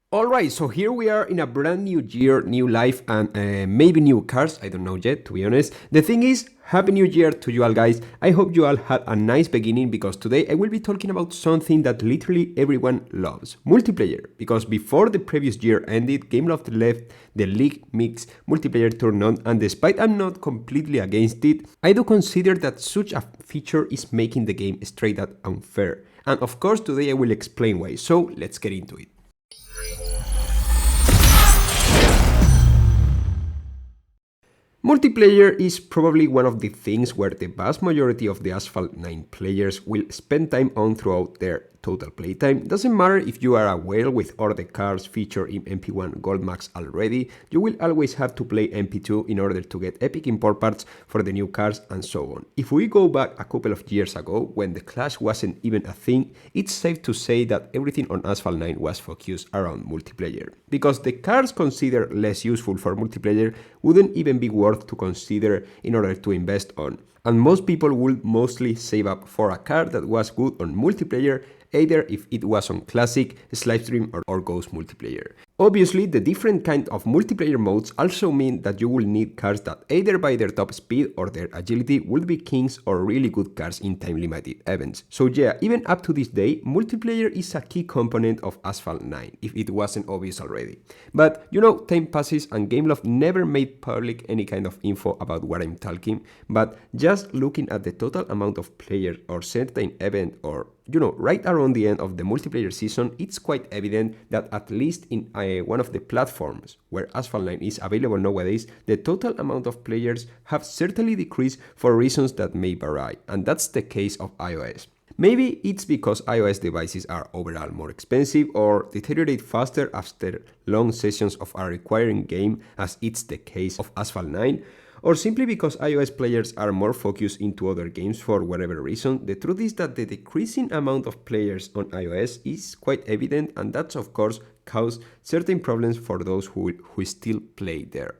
Alright, so here we are in a brand new year, new life, and maybe new cars. I don't know yet, to be honest. The thing is, Happy New Year to you all, guys. I hope you all had a nice beginning because today I will be talking about something that literally everyone loves multiplayer. Because before the previous year ended, Gameloft left the League Mix multiplayer turn on, and despite I'm not completely against it, I do consider that such a feature is making the game straight up unfair. And of course, today I will explain why, so let's get into it. Multiplayer is probably one of the things where the vast majority of the Asphalt 9 players will spend time on throughout their total playtime. Doesn't matter if you are a whale with all the cars featured in MP1 Gold Max already, you will always have to play MP2 in order to get epic import parts for the new cars and so on. If we go back a couple of years ago, when the Clash wasn't even a thing, it's safe to say that everything on Asphalt 9 was focused around multiplayer. Because the cars considered less useful for multiplayer wouldn't even be worth to consider in order to invest on. And most people would mostly save up for a car that was good on multiplayer, either if it was on Classic, Slipestream or Ghost multiplayer. Obviously, the different kind of multiplayer modes also mean that you will need cars that either by their top speed or their agility will be kings or really good cars in time-limited events. So yeah, even up to this day, multiplayer is a key component of Asphalt 9, if it wasn't obvious already. But you know, time passes and Gameloft never made public any kind of info about what I'm talking, but just looking at the total amount of players or certain event or right around the end of the multiplayer season, it's quite evident that at least in one of the platforms where Asphalt 9 is available nowadays, the total amount of players have certainly decreased for reasons that may vary, and that's the case of iOS. Maybe it's because iOS devices are overall more expensive or deteriorate faster after long sessions of a requiring game, as it's the case of Asphalt 9, or simply because iOS players are more focused into other games for whatever reason. The truth is that the decreasing amount of players on iOS is quite evident, and that's of course caused certain problems for those who still play there.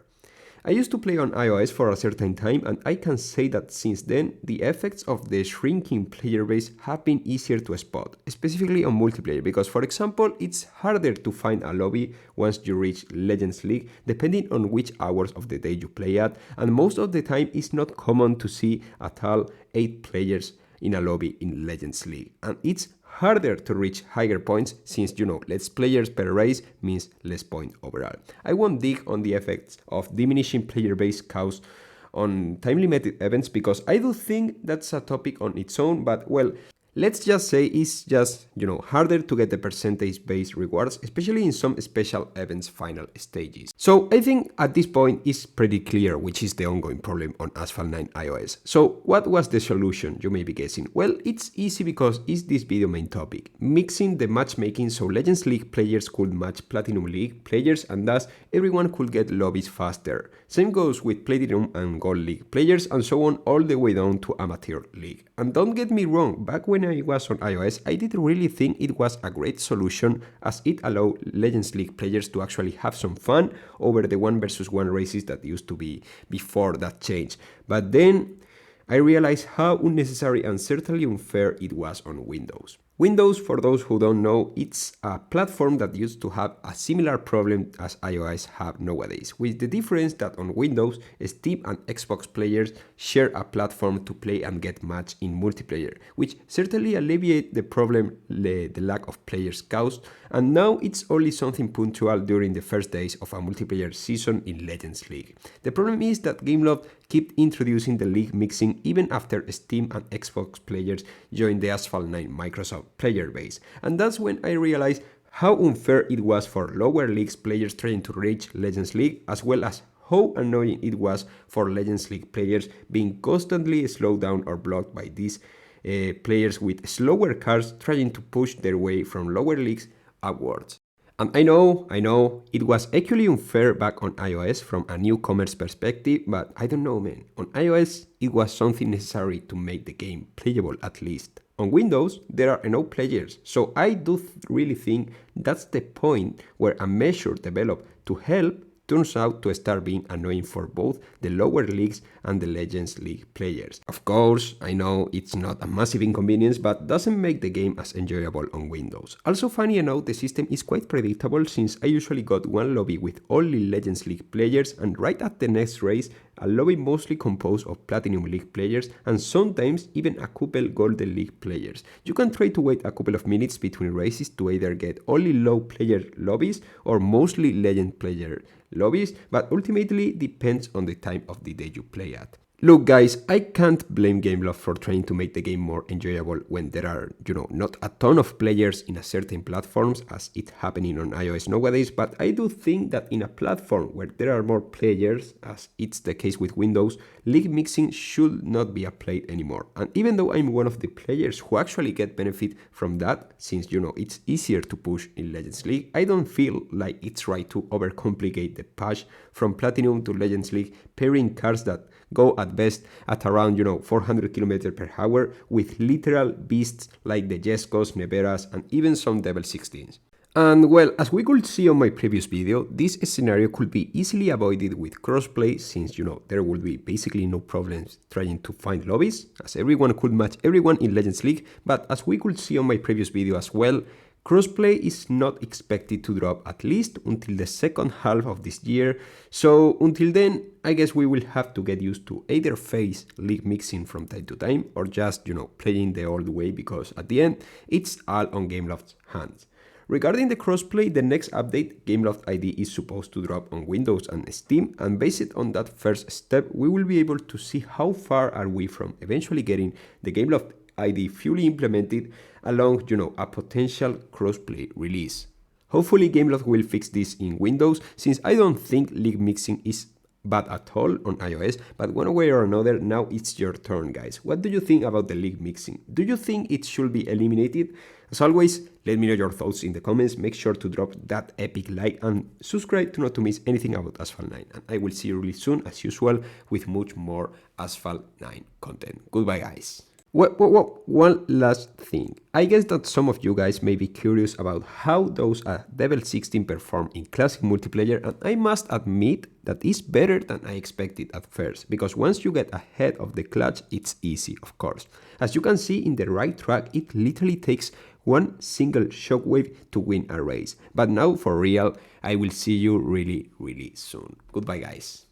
I used to play on iOS for a certain time, and I can say that since then, the effects of the shrinking player base have been easier to spot, specifically on multiplayer, because for example, it's harder to find a lobby once you reach Legends League, depending on which hours of the day you play at, and most of the time it's not common to see at all 8 players in a lobby in Legends League, and it's harder to reach higher points since less players per race means less point overall. I won't dig on the effects of diminishing player base caused on time limited events because I do think that's a topic on its own, but well, let's just say it's just, harder to get the percentage-based rewards, especially in some special events final stages. So I think at this point it's pretty clear which is the ongoing problem on Asphalt 9 iOS. So what was the solution, you may be guessing? Well, it's easy because it's this video main topic, mixing the matchmaking so Legends League players could match Platinum League players and thus everyone could get lobbies faster. Same goes with Platinum and Gold League players and so on all the way down to Amateur League. And don't get me wrong, back when I was on iOS, I did really think it was a great solution as it allowed Legends League players to actually have some fun over the 1 versus 1 races that used to be before that change. But then I realized how unnecessary and certainly unfair it was on Windows. Windows, for those who don't know, it's a platform that used to have a similar problem as iOS have nowadays, with the difference that on Windows, Steam and Xbox players share a platform to play and get matched in multiplayer, which certainly alleviates the problem the lack of players caused, and now it's only something punctual during the first days of a multiplayer season in Legends League. The problem is that Gameloft kept introducing the league mixing even after Steam and Xbox players joined the Asphalt 9 Microsoft player base, and that's when I realized how unfair it was for lower leagues players trying to reach Legends League, as well as how annoying it was for Legends League players being constantly slowed down or blocked by these players with slower cars trying to push their way from lower leagues upwards. And I know, it was actually unfair back on iOS from a newcomer's perspective, but I don't know, man. On iOS, it was something necessary to make the game playable at least. On Windows, there are enough players, so I do really think that's the point where a measure developed to help turns out to start being annoying for both the lower leagues and the Legends League players. Of course, I know it's not a massive inconvenience, but doesn't make the game as enjoyable on Windows. Also, funny enough, the system is quite predictable since I usually got one lobby with only Legends League players, and right at the next race, a lobby mostly composed of Platinum League players and sometimes even a couple Golden League players. You can try to wait a couple of minutes between races to either get only low player lobbies or mostly Legend player lobbies, but ultimately depends on the time of the day you play at. Look guys, I can't blame Gameloft for trying to make the game more enjoyable when there are, not a ton of players in a certain platforms as it's happening on iOS nowadays, but I do think that in a platform where there are more players, as it's the case with Windows, league mixing should not be applied anymore. And even though I'm one of the players who actually get benefit from that, since it's easier to push in Legends League, I don't feel like it's right to overcomplicate the patch from Platinum to Legends League, pairing cars that go at best at around 400 km per hour with literal beasts like the Jeskos, Neveras, and even some Devil 16s. And well, as we could see on my previous video, this scenario could be easily avoided with crossplay since there will be basically no problems trying to find lobbies, as everyone could match everyone in Legends League, but as we could see on my previous video as well, crossplay is not expected to drop at least until the second half of this year, so until then, I guess we will have to get used to either face league mixing from time to time or just, playing the old way because at the end, it's all on Gameloft's hands. Regarding the crossplay, the next update, Gameloft ID is supposed to drop on Windows and Steam, and based on that first step, we will be able to see how far are we from eventually getting the Gameloft ID fully implemented along, a potential crossplay release. Hopefully Gameloft will fix this in Windows, since I don't think league mixing is bad at all on iOS, but one way or another, now it's your turn guys. What do you think about the league mixing? Do you think it should be eliminated? As always, let me know your thoughts in the comments, make sure to drop that epic like and subscribe to not miss anything about Asphalt 9, and I will see you really soon as usual with much more Asphalt 9 content. Goodbye guys. One last thing. I guess that some of you guys may be curious about how those Devil 16 perform in classic multiplayer, and I must admit that it's better than I expected at first, because once you get ahead of the clutch, it's easy, of course. As you can see in the right track, it literally takes one single shockwave to win a race. But now for real, I will see you really soon. Goodbye guys.